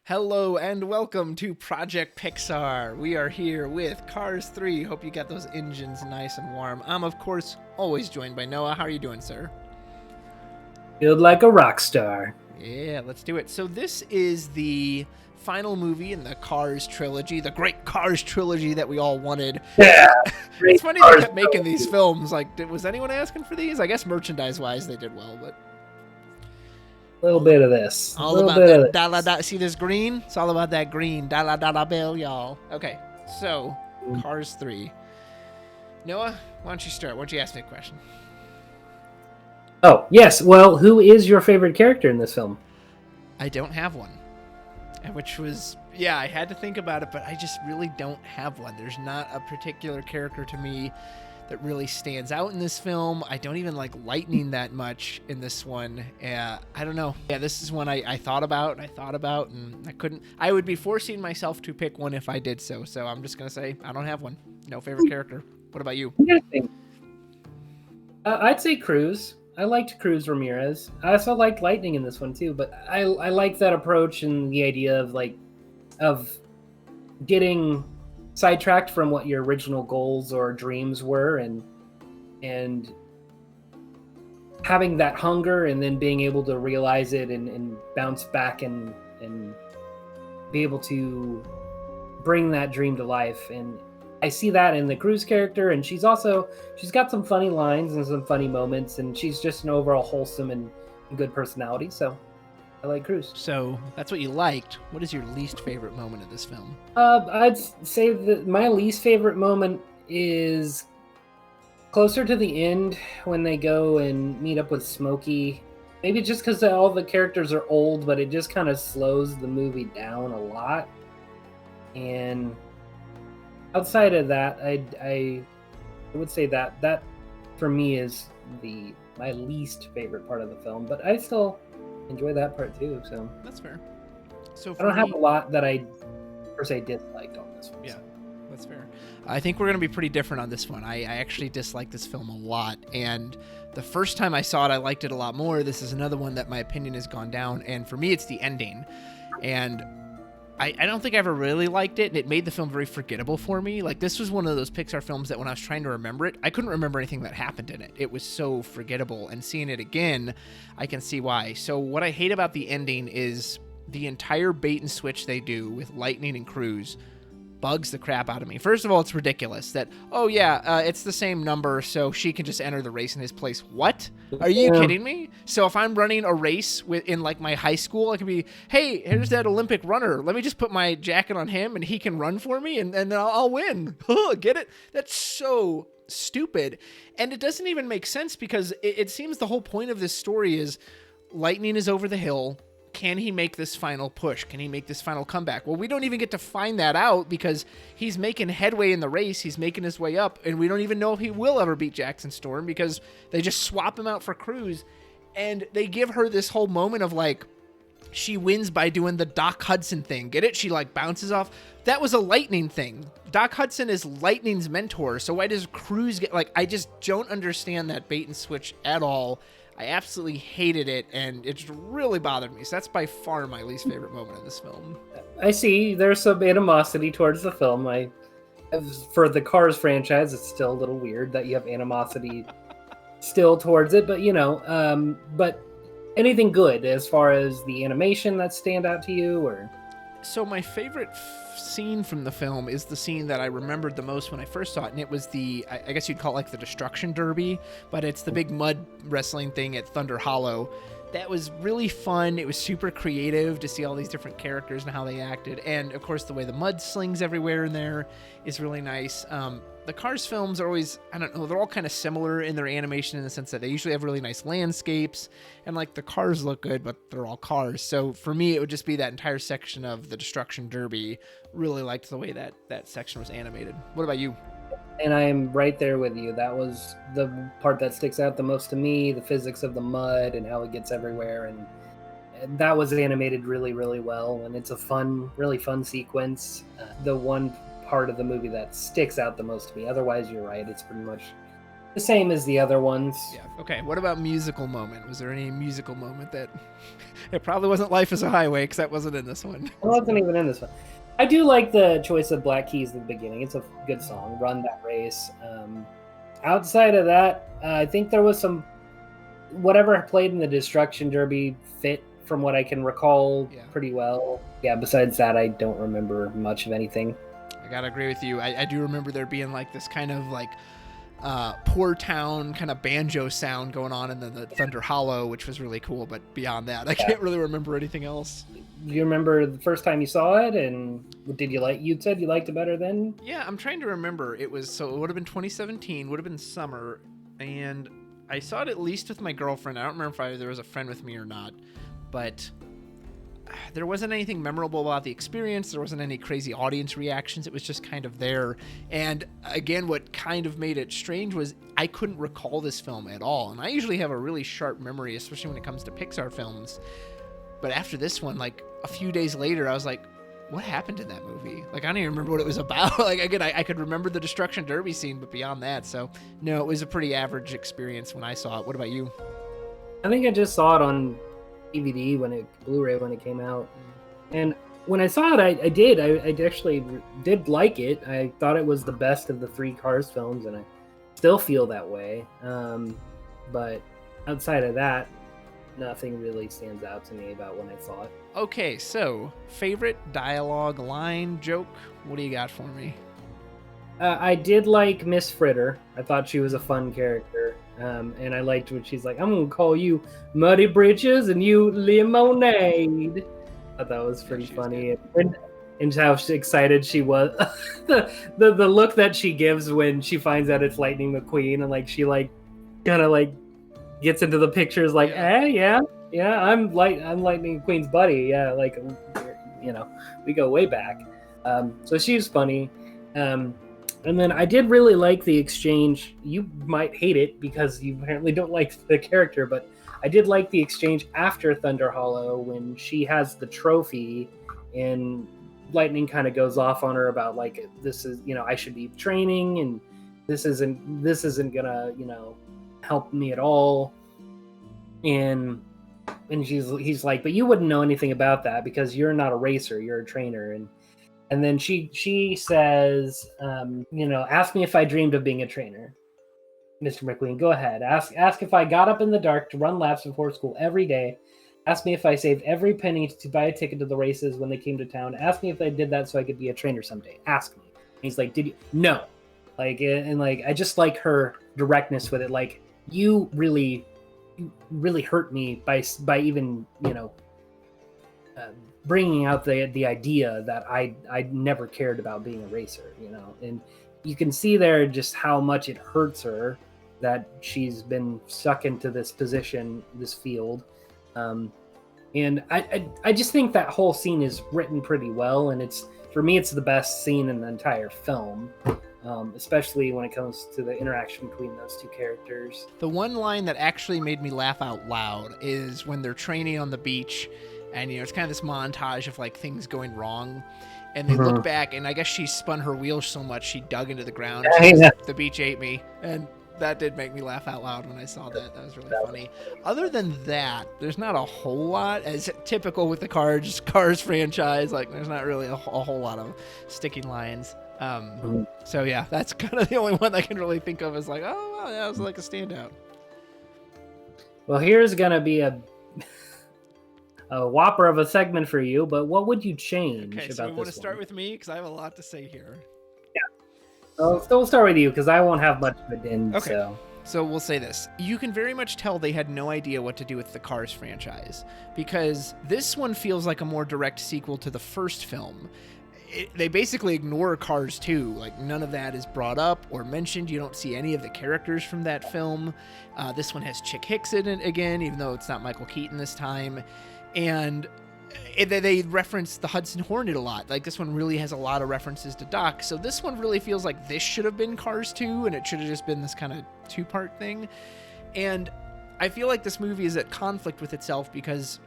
Hello and welcome to Project Pixar. We are here with Cars 3. Hope you got those engines nice and warm. I'm, of course, always joined by Noah. How are you doing, sir? Feels like a rock star. Yeah, let's do it. So this is the final movie in the Cars trilogy, the great Cars trilogy that we all wanted. Yeah. It's funny they kept making these films. Like, was anyone asking for these? I guess merchandise-wise they did well, but... A little bit of this. All about that dollar. See this green? It's all about that green dollar bill, y'all. Okay, so Cars 3. Noah, why don't you start? Why don't you ask me a question? Oh, yes. Well, who is your favorite character in this film? I don't have one. Which was, yeah, I had to think about it, but I just really don't have one. There's not a particular character to me that really stands out in this film. I don't even like Lightning that much in this one. I don't know. Yeah, this is one I thought about and I couldn't. I would be forcing myself to pick one if I did so. So I'm just going to say I don't have one. No favorite character. What about you? Interesting. I'd say Cruz. I liked Cruz Ramirez. I also liked Lightning in this one too, but I like that approach and the idea of getting sidetracked from what your original goals or dreams were and having that hunger and then being able to realize it and bounce back and be able to bring that dream to life. And I see that in the Cruz character, and she's got some funny lines and some funny moments, and she's just an overall wholesome and good personality. So I like Cruz. So that's what you liked. What is your least favorite moment of this film? I'd say that my least favorite moment is closer to the end when they go and meet up with Smokey. Maybe just because all the characters are old, but it just kind of slows the movie down a lot. And outside of that, I would say that for me is my least favorite part of the film. But I still enjoy that part too. So that's fair. So I don't have a lot that I per se disliked on this one. Yeah, that's fair. I think we're going to be pretty different on this one. I actually dislike this film a lot, and the first time I saw it, I liked it a lot more. This is another one that my opinion has gone down, and for me, it's the ending. And I don't think I ever really liked it, and it made the film very forgettable for me. Like, this was one of those Pixar films that when I was trying to remember it, I couldn't remember anything that happened in it. It was so forgettable, and seeing it again, I can see why. So what I hate about the ending is the entire bait and switch they do with Lightning and Cruz bugs the crap out of me. First of all, it's ridiculous that, oh yeah, it's the same number, so she can just enter the race in his place. What? Are you kidding me? So if I'm running a race in like my high school, I can be, hey, here's that Olympic runner. Let me just put my jacket on him and he can run for me and then I'll win. Get it? That's so stupid. And it doesn't even make sense because it seems the whole point of this story is Lightning is over the hill. Can he make this final push? Can he make this final comeback? Well, we don't even get to find that out because he's making headway in the race. He's making his way up, and we don't even know if he will ever beat Jackson Storm because they just swap him out for Cruz, and they give her this whole moment of like, she wins by doing the Doc Hudson thing. Get it? She like bounces off. That was a Lightning thing. Doc Hudson is Lightning's mentor, so why does Cruz get like? I just don't understand that bait and switch at all. I absolutely hated it, and it just really bothered me. So that's by far my least favorite moment of this film. I see there's some animosity towards the film. For the Cars franchise, it's still a little weird that you have animosity still towards it, but but anything good as far as the animation that stand out to you, or? So my favorite scene from the film is the scene that I remembered the most when I first saw it, and it was I guess you'd call it like the Destruction Derby, but it's the big mud wrestling thing at Thunder Hollow. That was really fun. It was super creative to see all these different characters and how they acted, and of course the way the mud slings everywhere in there is really nice. The Cars films are always, I don't know, they're all kind of similar in their animation in the sense that they usually have really nice landscapes, and like the cars look good, but they're all cars. So for me, it would just be that entire section of the Destruction Derby. Really liked the way that section was animated. What about you? And I am right there with you. That was the part that sticks out the most to me, the physics of the mud and how it gets everywhere. And that was animated really, really well. And it's a really fun sequence. The one part of the movie that sticks out the most to me. Otherwise, you're right. It's pretty much the same as the other ones. Yeah. Okay. What about musical moment? Was there any musical moment that it probably wasn't Life is a Highway because that wasn't in this one? It wasn't even in this one. I do like the choice of Black Keys at the beginning. It's a good song. Run That Race. Outside of that, I think there was some whatever played in the Destruction Derby fit from what I can recall pretty well. Yeah. Besides that, I don't remember much of anything. I gotta agree with you. I do remember there being like this kind of like poor town kind of banjo sound going on in the Thunder Hollow, which was really cool. But beyond that, I can't really remember anything else. Do you remember the first time you saw it, and did you like? You said you liked it better then. Yeah, I'm trying to remember. It would have been 2017, would have been summer, and I saw it at least with my girlfriend. I don't remember if there was a friend with me or not, but there wasn't anything memorable about the experience. There wasn't any crazy audience reactions. It was just kind of there. And again, what kind of made it strange was I couldn't recall this film at all. And I usually have a really sharp memory, especially when it comes to Pixar films. But after this one, like a few days later, I was like, what happened in that movie? Like, I don't even remember what it was about. Like, again, I could remember the Destruction Derby scene, but beyond that. So, no, it was a pretty average experience when I saw it. What about you? I think I just saw it on DVD Blu-ray when it came out, and when I saw it, I actually did like it. I thought it was the best of the three Cars films, and I still feel that way. But outside of that, nothing really stands out to me about when I saw it. Okay, so favorite dialogue, line, joke. What do you got for me? I did like Miss Fritter. I thought she was a fun character. And I liked when she's like, I'm going to call you Muddy Britches and you Lemonade. I thought that was pretty funny. And how excited she was. the look that she gives when she finds out it's Lightning McQueen, and like she like kind of like gets into the pictures like, yeah, I'm Lightning McQueen's buddy. Yeah, like, you know, we go way back. So she's funny. And then I did really like the exchange. You might hate it because you apparently don't like the character, but I did like the exchange after Thunder Hollow when she has the trophy and Lightning kind of goes off on her about like, this is, you know, I should be training and this isn't gonna, you know, help me at all. And he's like, but you wouldn't know anything about that because you're not a racer, you're a trainer. And then she says, you know, ask me if I dreamed of being a trainer. Mr. McQueen, go ahead. Ask if I got up in the dark to run laps before school every day. Ask me if I saved every penny to buy a ticket to the races when they came to town. Ask me if I did that so I could be a trainer someday. Ask me. And he's like, did you? No. Like, and like, I just like her directness with it. Like, you really hurt me by even, you know, bringing out the idea that I never cared about being a racer, you know. And you can see there just how much it hurts her that she's been stuck into this position, this field. And I just think that whole scene is written pretty well, and for me it's the best scene in the entire film, especially when it comes to the interaction between those two characters. The one line that actually made me laugh out loud is when they're training on the beach, and you know it's kind of this montage of like things going wrong, and they look back, and I guess she spun her wheels so much she dug into the ground. The beach ate me, and that did make me laugh out loud when I saw that. That was really funny. Other than that, there's not a whole lot, as typical with the Cars franchise. Like, there's not really a whole lot of sticking lines. So yeah, that's kind of the only one I can really think of as like, oh, wow, that was like a standout. Well, here's gonna be a whopper of a segment for you, but what would you change about this? Okay, so we want to start with me because I have a lot to say here. So we'll start with you because I won't have much of it in. Okay. So we'll say this. You can very much tell they had no idea what to do with the Cars franchise, because this one feels like a more direct sequel to the first film. They basically ignore Cars 2. Like, none of that is brought up or mentioned. You don't see any of the characters from that film. This one has Chick Hicks in it again, even though it's not Michael Keaton this time. And they reference the Hudson Hornet a lot. Like, this one really has a lot of references to Doc. So this one really feels like this should have been Cars 2, and it should have just been this kind of two-part thing. And I feel like this movie is at conflict with itself because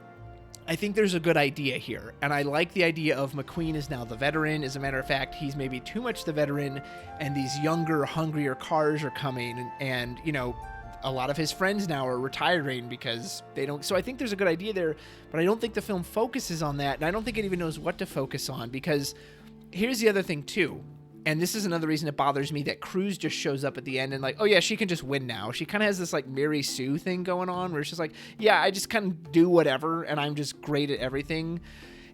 I think there's a good idea here, and I like the idea of McQueen is now the veteran. As a matter of fact, he's maybe too much the veteran, and these younger, hungrier cars are coming, and you know, a lot of his friends now are retiring because they don't. So I think there's a good idea there, but I don't think the film focuses on that, and I don't think it even knows what to focus on, because here's the other thing too. And this is another reason it bothers me that Cruz just shows up at the end and like, oh yeah, she can just win now. She kind of has this like Mary Sue thing going on where it's just like, yeah, I just kind of do whatever and I'm just great at everything.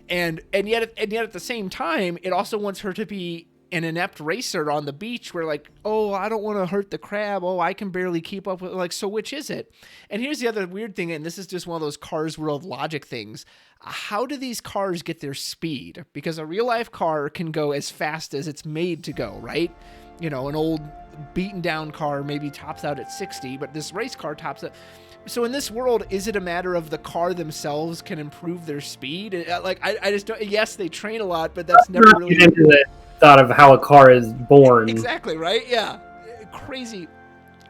And yet at the same time, it also wants her to be an inept racer on the beach where like, oh, I don't want to hurt the crab. Oh, I can barely keep up with, like, so which is it? And here's the other weird thing, and this is just one of those Cars World logic things. How do these cars get their speed? Because a real life car can go as fast as it's made to go, right? You know, an old beaten down car maybe tops out at 60, but this race car tops out. So in this world, is it a matter of the car themselves can improve their speed? Like, I just don't, yes, they train a lot, but that's never really into the thought of how a car is born. Exactly, right? Yeah. Crazy.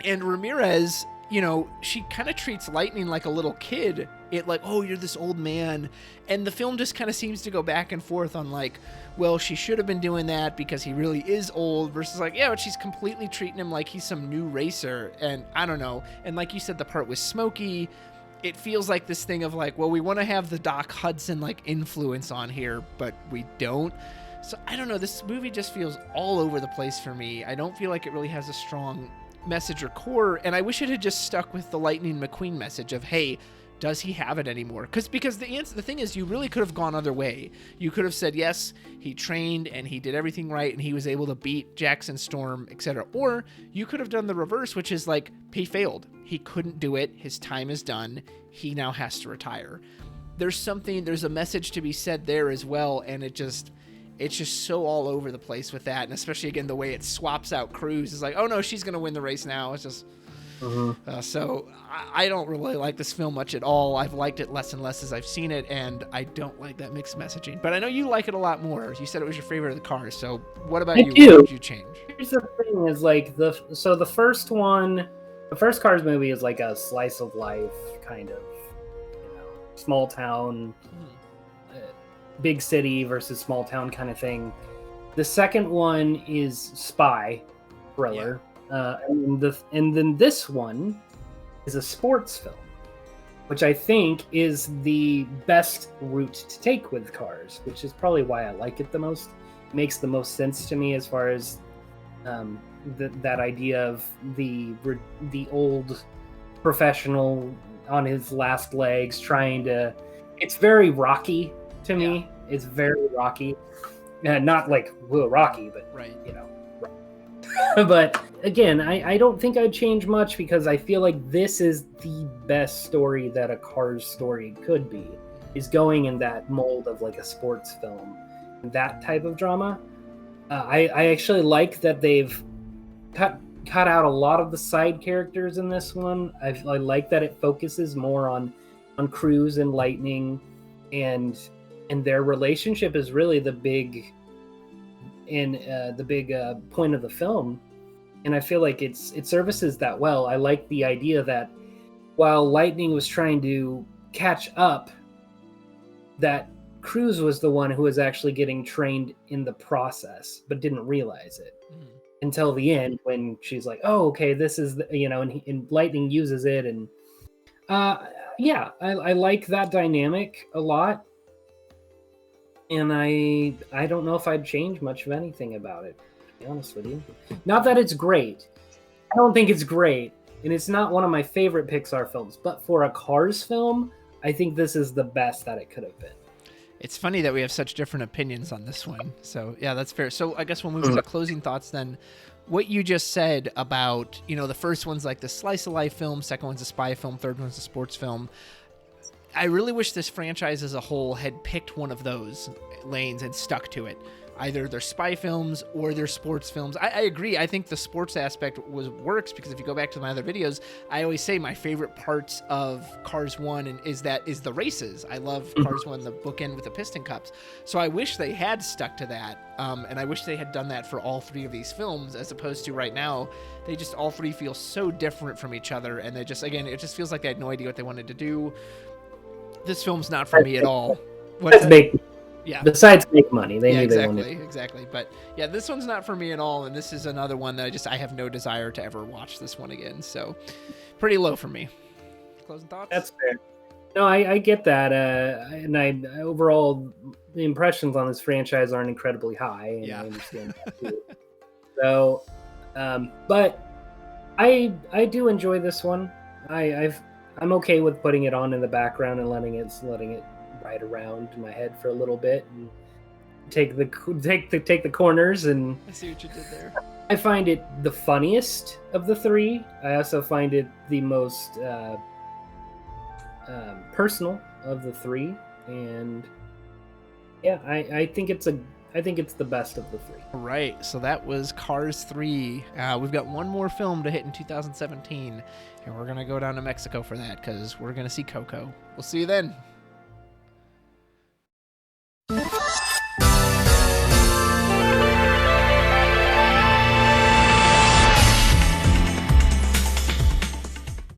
And Ramirez, you know, she kind of treats Lightning like a little kid. It like, oh, you're this old man. And the film just kind of seems to go back and forth on like, well, she should have been doing that because he really is old versus like, yeah, but she's completely treating him like he's some new racer. And I don't know. And like you said, the part with Smokey, it feels like this thing of like, well, we want to have the Doc Hudson like influence on here, but we don't. So I don't know. This movie just feels all over the place for me. I don't feel like it really has a strong message or core. And I wish it had just stuck with the Lightning McQueen message of, hey, does he have it anymore? Because the thing is, you really could have gone other way. You could have said, yes, he trained and he did everything right and he was able to beat Jackson Storm, etc. Or you could have done the reverse, which is like, he failed. He couldn't do it. His time is done. He now has to retire. There's a message to be said there as well. And it's just so all over the place with that. And especially, again, the way it swaps out Cruz is like, oh no, she's going to win the race now. It's just, so I don't really like this film much at all. I've liked it less and less as I've seen it, and I don't like that mixed messaging. But I know you like it a lot more. You said it was your favorite of the Cars. So what about you? Do. What did you change? Here's the thing: is like the first one, the first Cars movie is like a slice of life kind of, you know, small town, big city versus small town kind of thing. The second one is spy thriller. And then this one is a sports film, which I think is the best route to take with Cars, which is probably why I like it the most. It makes the most sense to me as far as that idea of the old professional on his last legs trying to. It's very Rocky to me. Yeah. It's very Rocky, not like Rocky, but right. You know. But again, I don't think I'd change much because I feel like this is the best story that a Cars story could be, is going in that mold of like a sports film, that type of drama. I actually like that they've cut out a lot of the side characters in this one. I like that it focuses more on Cruz and Lightning, and their relationship is really the big point of the film, and I feel like it services that well. I like the idea that while Lightning was trying to catch up, that Cruz was the one who was actually getting trained in the process, but didn't realize it until the end when she's like, "Oh, okay, this is and Lightning uses it." And I like that dynamic a lot. And I don't know if I'd change much of anything about it, to be honest with you. Not that it's great. I don't think it's great. And it's not one of my favorite Pixar films. But for a Cars film, I think this is the best that it could have been. It's funny that we have such different opinions on this one. So, yeah, that's fair. So I guess we'll move to closing thoughts then. What you just said about, the first one's like the slice of life film, second one's a spy film, third one's a sports film. I really wish this franchise as a whole had picked one of those lanes and stuck to it. Either their spy films or their sports films. I agree. I think the sports aspect works because if you go back to my other videos, I always say my favorite parts of Cars 1 is the races. I love Cars 1, the bookend with the piston cups. So I wish they had stuck to that. And I wish they had done that for all three of these films, as opposed to right now, they just all three feel so different from each other. And they just, again, it just feels like they had no idea what they wanted to do. This film's not for me at all. What's That's big. Yeah. Besides make money, they Yeah, knew exactly, they wanted. exactly. But yeah, this one's not for me at all, and this is another one that I have no desire to ever watch this one again. So, pretty low for me. Closing thoughts? That's fair. No, I get that, and I overall the impressions on this franchise aren't incredibly high, and Yeah. I understand that too. So, but I do enjoy this one. I'm okay with putting it on in the background and letting it ride around in my head for a little bit and take the corners. And I see what you did there. I find it the funniest of the three. I also find it the most personal of the three, and yeah, I think it's the best of the three. All right, so that was Cars 3. We've got one more film to hit in 2017, and we're gonna go down to Mexico for that because we're gonna see Coco. We'll see you then.